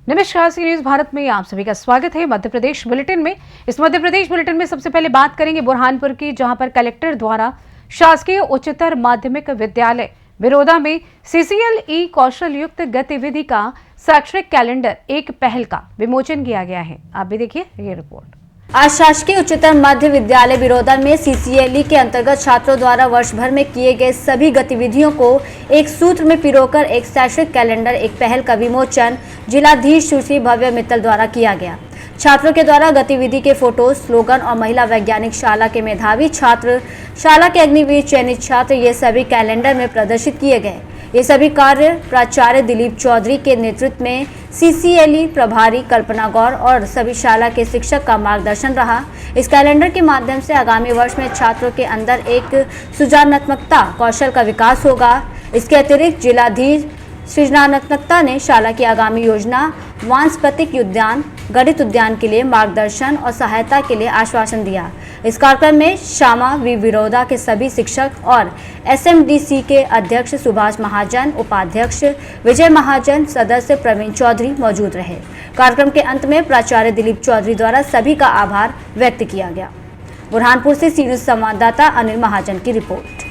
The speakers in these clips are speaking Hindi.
नमस्कार, सी न्यूज भारत में आप सभी का स्वागत है। मध्य प्रदेश बुलेटिन में इस मध्य प्रदेश बुलेटिन में सबसे पहले बात करेंगे बुरहानपुर की, जहां पर कलेक्टर द्वारा शासकीय उच्चतर माध्यमिक विद्यालय बिरोदा में सीसीएलई कौशल युक्त गतिविधि का शैक्षणिक कैलेंडर एक पहल का विमोचन किया गया है। आप भी देखिए ये रिपोर्ट। आज शासकीय उच्चतर मध्य विद्यालय बिरोदा में सीसीएलई के अंतर्गत छात्रों द्वारा वर्ष भर में किए गए सभी गतिविधियों को एक सूत्र में पिरोकर एक शैक्षणिक कैलेंडर एक पहल का विमोचन जिलाधीश सुश्री भव्य मित्तल द्वारा किया गया। छात्रों के द्वारा गतिविधि के फोटो, स्लोगन और महिला वैज्ञानिक शाला के मेधावी छात्र, शाला के अग्निवीर चयनित छात्र, ये सभी कैलेंडर में प्रदर्शित किए गए। ये सभी कार्य प्राचार्य दिलीप चौधरी के नेतृत्व में सीसीएलई प्रभारी कल्पना गौर और सभी शाला के शिक्षक का मार्गदर्शन रहा। इस कैलेंडर के माध्यम से आगामी वर्ष में छात्रों के अंदर एक सृजनात्मकता कौशल का विकास होगा। इसके अतिरिक्त जिलाधीश सृजनात्मकता ने शाला की आगामी योजना वानस्पतिक उद्यान, गणित उद्यान के लिए मार्गदर्शन और सहायता के लिए आश्वासन दिया। इस कार्यक्रम में श्यामा वी बिरोदा के सभी शिक्षक और एसएमडीसी के अध्यक्ष सुभाष महाजन, उपाध्यक्ष विजय महाजन, सदस्य प्रवीण चौधरी मौजूद रहे। कार्यक्रम के अंत में प्राचार्य दिलीप चौधरी द्वारा सभी का आभार व्यक्त किया गया। बुरहानपुर से सी न्यूज संवाददाता अनिल महाजन की रिपोर्ट।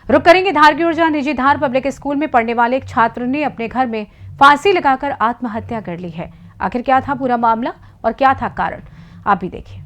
रुक करेंगे धार की ओर, जहां निजी धार पब्लिक स्कूल में पढ़ने वाले एक छात्र ने अपने घर में फांसी लगाकर आत्महत्या कर ली है। आखिर क्या था पूरा मामला और क्या था कारण, आप भी देखिए।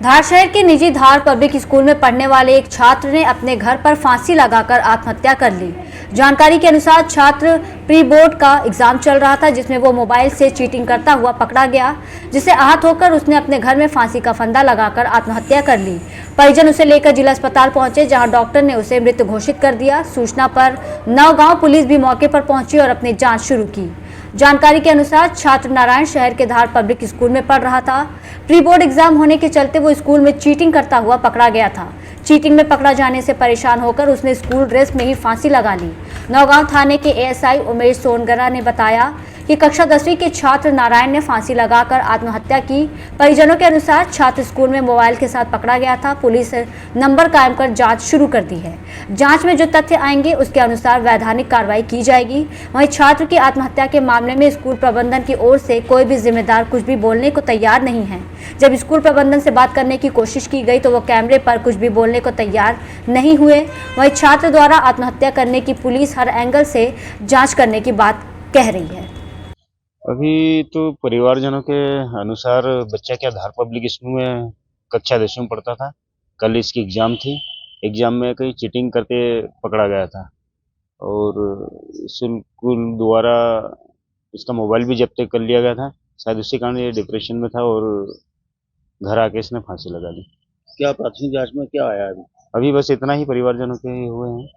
धार शहर के निजी धार पब्लिक स्कूल में पढ़ने वाले एक छात्र ने अपने घर पर फांसी लगाकर आत्महत्या कर ली। जानकारी के अनुसार छात्र प्री बोर्ड का एग्जाम चल रहा था, जिसमें वो मोबाइल से चीटिंग करता हुआ पकड़ा गया, जिससे आहत होकर उसने अपने घर में फांसी का फंदा लगाकर आत्महत्या कर ली। परिजन उसे लेकर जिला अस्पताल पहुंचे, जहां डॉक्टर ने उसे मृत घोषित कर दिया। सूचना पर नौगांव पुलिस भी मौके पर पहुंची और अपनी जाँच शुरू की। जानकारी के अनुसार छात्र नारायण शहर के धार पब्लिक स्कूल में पढ़ रहा था। प्री बोर्ड एग्जाम होने के चलते वो स्कूल में चीटिंग करता हुआ पकड़ा गया था। चीटिंग में पकड़ा जाने से परेशान होकर उसने स्कूल ड्रेस में ही फांसी लगा ली। नौगांव थाने के एएसआई उमेश सोनगरा ने बताया कि कक्षा 10वीं के छात्र नारायण ने फांसी लगाकर आत्महत्या की। परिजनों के अनुसार छात्र स्कूल में मोबाइल के साथ पकड़ा गया था। पुलिस नंबर कायम कर जांच शुरू कर दी है। जांच में जो तथ्य आएंगे उसके अनुसार वैधानिक कार्रवाई की जाएगी। वहीं छात्र की आत्महत्या के मामले में स्कूल प्रबंधन की ओर से कोई भी जिम्मेदार कुछ भी बोलने को तैयार नहीं है। जब स्कूल प्रबंधन से बात करने की कोशिश की गई तो वो कैमरे पर कुछ भी बोलने को तैयार नहीं हुए। वहीं छात्र द्वारा आत्महत्या करने की पुलिस हर एंगल से जाँच करने की बात कह रही है। अभी तो परिवारजनों के अनुसार बच्चा क्या धार पब्लिक स्कूल में कक्षा 10वीं में पढ़ता था। कल इसकी एग्ज़ाम थी। एग्ज़ाम में कहीं चीटिंग करते पकड़ा गया था और स्कूल द्वारा इसका मोबाइल भी जब्त कर लिया गया था। शायद उसी कारण ये डिप्रेशन में था और घर आके इसने फांसी लगा ली। क्या प्राथमिक जांच में क्या आया अभी बस इतना ही परिवारजनों के हुए हैं।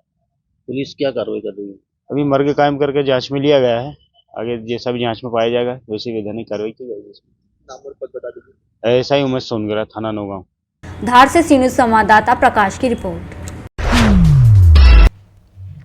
पुलिस क्या कार्रवाई कर रही है? अभी मर्ग कायम करके जाँच में लिया गया है। आगे जैसा भी जांच में पाया जाएगा वैसी वैधानिक कार्रवाई की जाएगी। नाम और पद बता दीजिए। ऐसा ही उमेश सोनगरा, थाना नौगांव। धार से सी न्यूज संवाददाता प्रकाश की रिपोर्ट।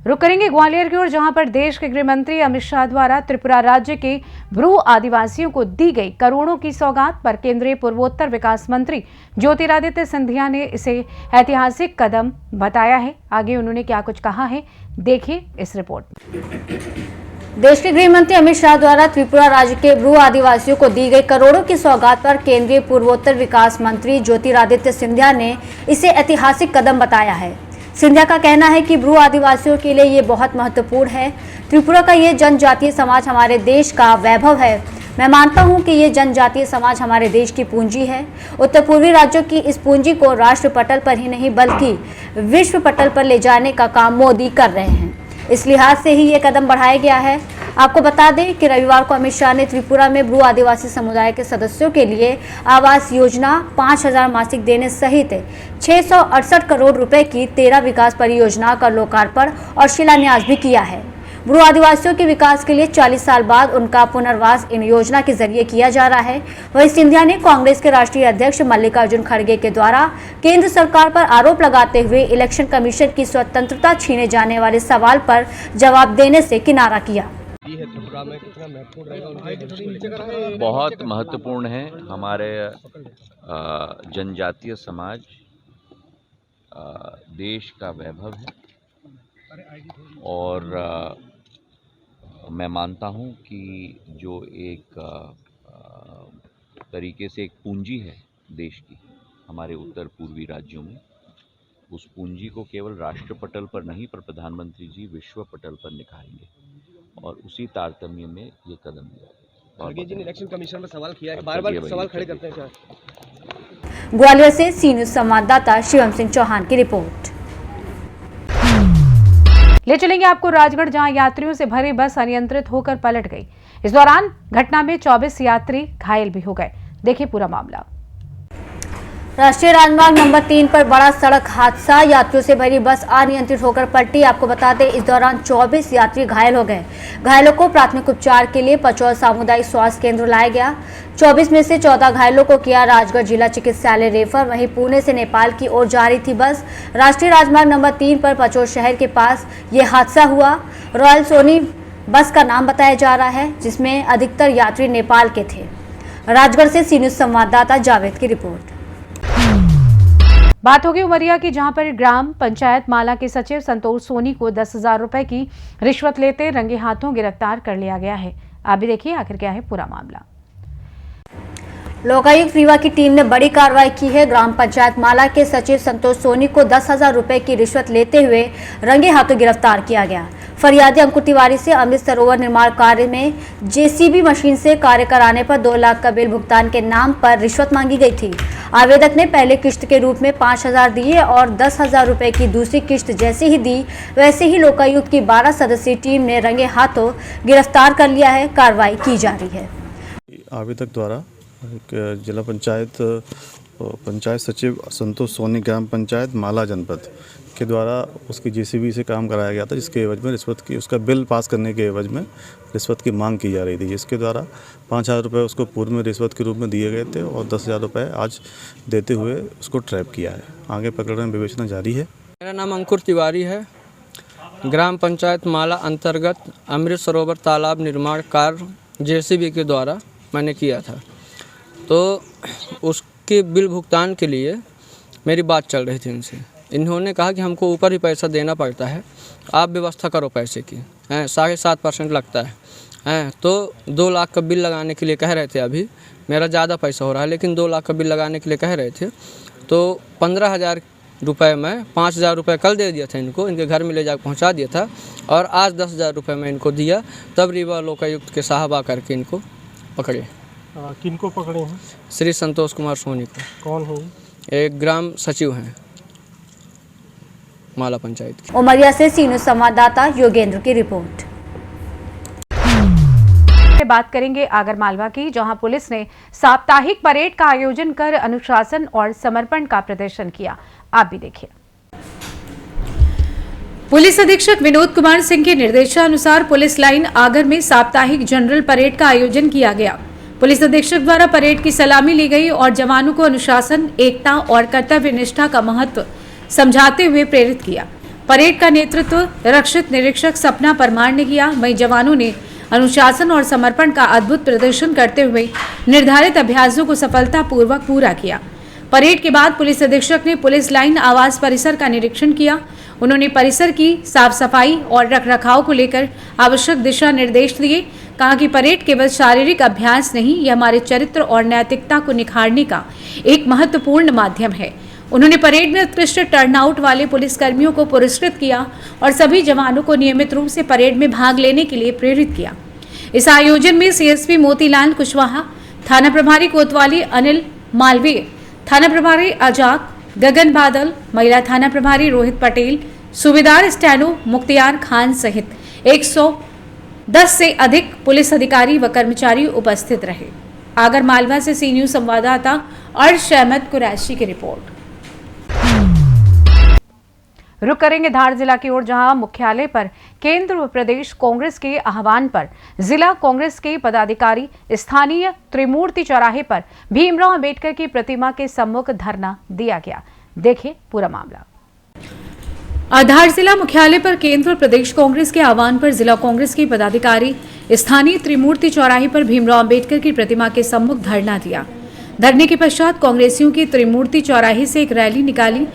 रुक करेंगे ग्वालियर की ओर, जहां पर देश के गृह मंत्री अमित शाह द्वारा त्रिपुरा राज्य के ब्रू आदिवासियों को दी गई करोड़ों की सौगात पर केंद्रीय पूर्वोत्तर विकास मंत्री ज्योतिरादित्य सिंधिया ने इसे ऐतिहासिक कदम बताया है। आगे उन्होंने क्या कुछ कहा है, देखिए इस रिपोर्ट में। देश के गृह मंत्री अमित शाह द्वारा त्रिपुरा राज्य के ब्रू आदिवासियों को दी गई करोड़ों की सौगात पर केंद्रीय पूर्वोत्तर विकास मंत्री ज्योतिरादित्य सिंधिया ने इसे ऐतिहासिक कदम बताया है। सिंधिया का कहना है कि ब्रू आदिवासियों के लिए ये बहुत महत्वपूर्ण है। त्रिपुरा का ये जनजातीय समाज हमारे देश का वैभव है। मैं मानता हूं कि ये जनजातीय समाज हमारे देश की पूंजी है। उत्तर पूर्वी राज्यों की इस पूंजी को राष्ट्र पटल पर ही नहीं बल्कि विश्व पटल पर ले जाने का काम मोदी कर रहे हैं। इस लिहाज से ही ये कदम बढ़ाया गया है। आपको बता दें कि रविवार को अमित शाह ने त्रिपुरा में ब्रू आदिवासी समुदाय के सदस्यों के लिए आवास योजना, 5,000 मासिक देने सहित 668 करोड़ रुपए की 13 विकास परियोजनाओं का लोकार्पण और शिलान्यास भी किया है। ब्रू आदिवासियों के विकास के लिए 40 साल बाद उनका पुनर्वास इन योजना के जरिए किया जा रहा है। वहीं सिंधिया ने कांग्रेस के राष्ट्रीय अध्यक्ष मल्लिकार्जुन खड़गे के द्वारा केंद्र सरकार पर आरोप लगाते हुए इलेक्शन कमीशन की स्वतंत्रता छीने जाने वाले सवाल पर जवाब देने से किनारा किया। बहुत महत्वपूर्ण है। हमारे जनजातीय समाज देश का वैभव है और मैं मानता हूं कि जो एक तरीके से एक पूंजी है देश की, हमारे उत्तर पूर्वी राज्यों में, उस पूंजी को केवल राष्ट्र पटल पर नहीं पर प्रधानमंत्री जी विश्व पटल पर निखारेंगे और उसी तारतम्य में ये कदम लिया। खड़गे जी ने इलेक्शन कमीशन पर सवाल किया है, बार-बार सवाल खड़े करते हैं क्या? ग्वालियर से सी न्यूज संवाददाता शिवम सिंह चौहान की रिपोर्ट। ले चलेंगे आपको राजगढ़, जहां यात्रियों से भरी बस अनियंत्रित होकर पलट गई। इस दौरान घटना में 24 यात्री घायल भी हो गए। देखिए पूरा मामला। राष्ट्रीय राजमार्ग नंबर 3 पर बड़ा सड़क हादसा, यात्रियों से भरी बस अनियंत्रित होकर पलटी। आपको बता दें, इस दौरान 24 यात्री घायल हो गए। घायलों को प्राथमिक उपचार के लिए पचौल सामुदायिक स्वास्थ्य केंद्र लाया गया। 24 में से 14 घायलों को किया राजगढ़ जिला चिकित्सालय रेफर। वहीं पुणे से नेपाल की ओर जा रही थी बस। राष्ट्रीय राजमार्ग नंबर 3 पर पचौल शहर के पास ये हादसा हुआ। रॉयल सोनी बस का नाम बताया जा रहा है, जिसमें अधिकतर यात्री नेपाल के थे। राजगढ़ से सी न्यूज संवाददाता जावेद की रिपोर्ट। बात होगी उमरिया की, जहां पर ग्राम पंचायत माला के सचिव संतोष सोनी को 10,000 रुपए की रिश्वत लेते रंगे हाथों गिरफ्तार कर लिया गया है। आप भी देखिए आखिर क्या है पूरा मामला। लोकायुक्त रीवा की टीम ने बड़ी कार्रवाई की है। ग्राम पंचायत माला के सचिव संतोष सोनी को 10,000 रुपए की रिश्वत लेते हुए रंगे हाथों गिरफ्तार किया गया। फरियादी अंकुर तिवारी से अमृत सरोवर निर्माण कार्य में जेसीबी मशीन से कार्य कराने पर 2 लाख का बिल भुगतान के नाम पर रिश्वत मांगी गई थी। आवेदक ने पहले किश्त के रूप में 5,000 दिए और 10,000 रुपए की दूसरी किश्त जैसे ही दी, वैसे ही लोकायुक्त की 12 सदस्यीय टीम ने रंगे हाथों गिरफ्तार कर लिया है। कार्रवाई की जा रही है। आवेदक द्वारा जिला पंचायत सचिव संतोष सोनी ग्राम पंचायत माला जनपद के द्वारा उसकी जेसीबी से काम कराया गया था, जिसके एवज में रिश्वत की, उसका बिल पास करने के एवज में रिश्वत की मांग की जा रही थी, जिसके द्वारा 5,000 रुपये उसको पूर्व में रिश्वत के रूप में दिए गए थे और 10,000 रुपये आज देते हुए उसको ट्रैप किया है। आगे प्रकरण विवेचना जारी है। मेरा नाम अंकुर तिवारी है। ग्राम पंचायत माला अंतर्गत अमृत सरोवर तालाब निर्माण कार्य जेसीबी के द्वारा मैंने किया था, तो उसके बिल भुगतान के लिए मेरी बात चल रही थी इनसे। इन्होंने कहा कि हमको ऊपर ही पैसा देना पड़ता है, आप व्यवस्था करो पैसे की, 7.5% लगता है, तो 2 लाख का बिल लगाने के लिए कह रहे थे। अभी मेरा ज़्यादा पैसा हो रहा है, लेकिन 2 लाख का बिल लगाने के लिए कह रहे थे, तो 15,000 रुपये में 5,000 रुपये कल दे दिया था इनको, इनके घर में ले जाकर पहुंचा दिया था और आज 10,000 रुपये में इनको दिया। तब रीवा लोकायुक्त के साहब आकर के इनको पकड़े। किनको पकड़े हैं? श्री संतोष कुमार सोनी को। कौन है? एक ग्राम सचिव हैं माला पंचायत की। उमरिया से सी न्यूज संवाददाता योगेंद्र की रिपोर्ट। बात करेंगे आगरमालवा की, जहां पुलिस ने साप्ताहिक परेड का आयोजन कर अनुशासन और समर्पण का प्रदर्शन किया। आप भी देखिए। पुलिस अधीक्षक विनोद कुमार सिंह के निर्देशानुसार पुलिस लाइन आगर में साप्ताहिक जनरल परेड का आयोजन किया गया। पुलिस अधीक्षक द्वारा परेड की सलामी ली गई और जवानों को अनुशासन, एकता और कर्तव्य निष्ठा का महत्व समझाते हुए प्रेरित किया। परेड का नेतृत्व रक्षित निरीक्षक सपना परमार ने किया। वहीं जवानों ने अनुशासन और समर्पण का अद्भुत प्रदर्शन करते हुए निर्धारित अभ्यासों को सफलतापूर्वक पूरा किया। परेड के बाद पुलिस अधीक्षक ने पुलिस लाइन आवास परिसर का निरीक्षण किया। उन्होंने परिसर की साफ सफाई और रखरखाव को लेकर आवश्यक दिशा निर्देश दिए। कहा कि परेड केवल शारीरिक अभ्यास नहीं, यह हमारे चरित्र और नैतिकता को निखारने का एक महत्वपूर्ण माध्यम है। उन्होंने परेड में उत्कृष्ट टर्नआउट वाले पुलिसकर्मियों को पुरस्कृत किया और सभी जवानों को नियमित रूप से परेड में भाग लेने के लिए प्रेरित किया। इस आयोजन में सीएसपी मोतीलाल कुशवाहा, थाना प्रभारी कोतवाली अनिल मालवीय, थाना प्रभारी आजाद, गगन बादल, महिला थाना प्रभारी रोहित पटेल, सूबेदार स्टैनो मुख्तियार खान सहित 110 से अधिक पुलिस अधिकारी व कर्मचारी उपस्थित रहे। आगर मालवा से सी न्यूज संवाददाता अर्श अहमद कुरैशी की रिपोर्ट। रुक करेंगे धार जिला की ओर, जहां मुख्यालय पर केंद्र व प्रदेश कांग्रेस के आह्वान पर जिला कांग्रेस के पदाधिकारी स्थानीय त्रिमूर्ति चौराहे पर भीमराव अंबेडकर की प्रतिमा के सम्मुख धरना दिया गया। देखिए पूरा मामला। धार जिला मुख्यालय पर केंद्र और प्रदेश कांग्रेस के आह्वान पर जिला कांग्रेस के पदाधिकारी स्थानीय त्रिमूर्ति चौराहे पर भीमराव अंबेडकर की प्रतिमा के सम्मुख धरना दिया। धरने के पश्चात कांग्रेसियों की त्रिमूर्ति चौराहे से एक रैली निकाली,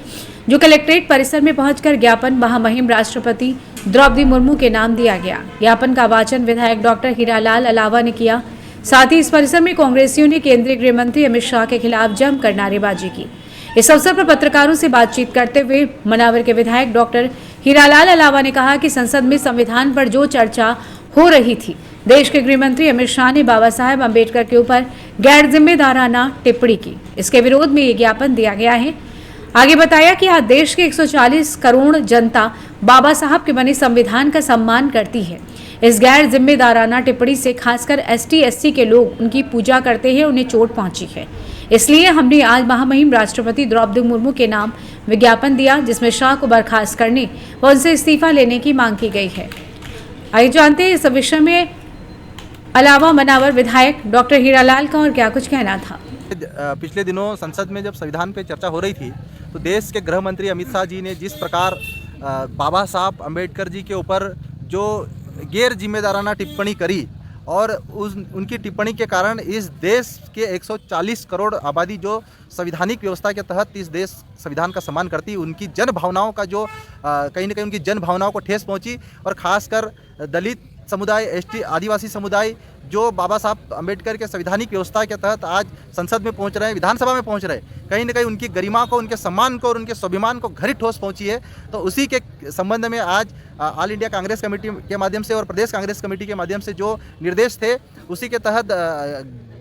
जो कलेक्ट्रेट परिसर में पहुंचकर ज्ञापन महामहिम राष्ट्रपति द्रौपदी मुर्मू के नाम दिया गया। ज्ञापन का वाचन विधायक डॉक्टर हीरालाल अलावा ने किया। साथ ही इस परिसर में कांग्रेसियों ने केंद्रीय गृह मंत्री अमित शाह के खिलाफ जमकर नारेबाजी की। इस अवसर पर पत्रकारों से बातचीत करते हुए मनावर के विधायक डॉक्टर हीरालाल अलावा ने कहा कि संसद में संविधान पर जो चर्चा हो रही थी, देश के गृह मंत्री अमित शाह ने बाबा साहेब अम्बेडकर के ऊपर गैर जिम्मेदाराना टिप्पणी की। इसके विरोध में ये ज्ञापन दिया गया है। आगे बताया कि आज देश के 140 करोड़ जनता बाबा साहब के बने संविधान का सम्मान करती है। इस गैर जिम्मेदाराना टिप्पणी से खासकर ST/SC के लोग उनकी पूजा करते हैं, उन्हें चोट पहुंची है। इसलिए हमने आज महामहिम राष्ट्रपति द्रौपदी मुर्मू के नाम विज्ञापन दिया, जिसमें शाह को बर्खास्त करने व उनसे इस्तीफा लेने की मांग की गई है। आइए जानते हैं इस विषय में अलावा मनावर विधायक डॉक्टर हीरालाल का और क्या कुछ कहना था। पिछले दिनों संसद में जब संविधान पे चर्चा हो रही थी तो देश के गृह मंत्री अमित शाह जी ने जिस प्रकार बाबा साहब अम्बेडकर जी के ऊपर जो गैर जिम्मेदाराना टिप्पणी करी और उनकी टिप्पणी के कारण इस देश के 140 करोड़ आबादी जो संवैधानिक व्यवस्था के तहत इस देश संविधान का सम्मान करती, उनकी जन भावनाओं का जो कहीं ना कहीं उनकी जन भावनाओं को ठेस पहुंची और ख़ासकर दलित समुदाय, ST आदिवासी समुदाय जो बाबा साहब अम्बेडकर के संवैधानिक व्यवस्था के तहत आज संसद में पहुंच रहे हैं, विधानसभा में पहुंच रहे हैं, कहीं ना कहीं उनकी गरिमा को, उनके सम्मान को और उनके स्वाभिमान को घड़ी ठोस पहुंची है। तो उसी के संबंध में आज ऑल इंडिया कांग्रेस कमेटी के माध्यम से और प्रदेश कांग्रेस कमेटी के माध्यम से जो निर्देश थे, उसी के तहत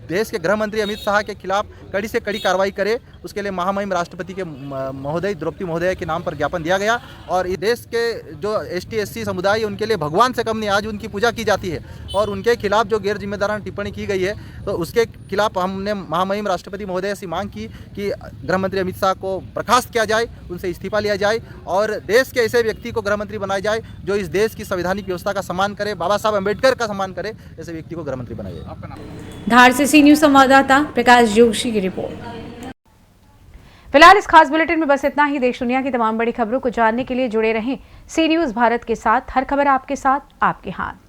देश के गृह मंत्री अमित शाह के खिलाफ कड़ी से कड़ी कार्रवाई करे, उसके लिए महामहिम राष्ट्रपति के महोदय द्रौपदी महोदय के नाम पर ज्ञापन दिया गया। और इस देश के जो ST/SC समुदाय उनके लिए भगवान से कम नहीं, आज उनकी पूजा की जाती है और उनके खिलाफ जो गैर जिम्मेदाराना टिप्पणी की गई है, तो उसके खिलाफ हमने महामहिम राष्ट्रपति महोदय से मांग की कि गृह मंत्री अमित शाह को बर्खास्त किया जाए, उनसे इस्तीफा लिया जाए और देश के ऐसे व्यक्ति को गृह मंत्री बनाया जाए जो इस देश की संवैधानिक व्यवस्था का सम्मान करे, बाबा साहब अम्बेडकर का सम्मान करे, ऐसे व्यक्ति को गृह मंत्री बनाया जाए। धार से सी न्यूज संवाददाता प्रकाश जोशी की रिपोर्ट। फिलहाल इस खास बुलेटिन में बस इतना ही। देश दुनिया की तमाम बड़ी खबरों को जानने के लिए जुड़े रहें सी न्यूज भारत के साथ। हर खबर आपके साथ, आपके हाथ।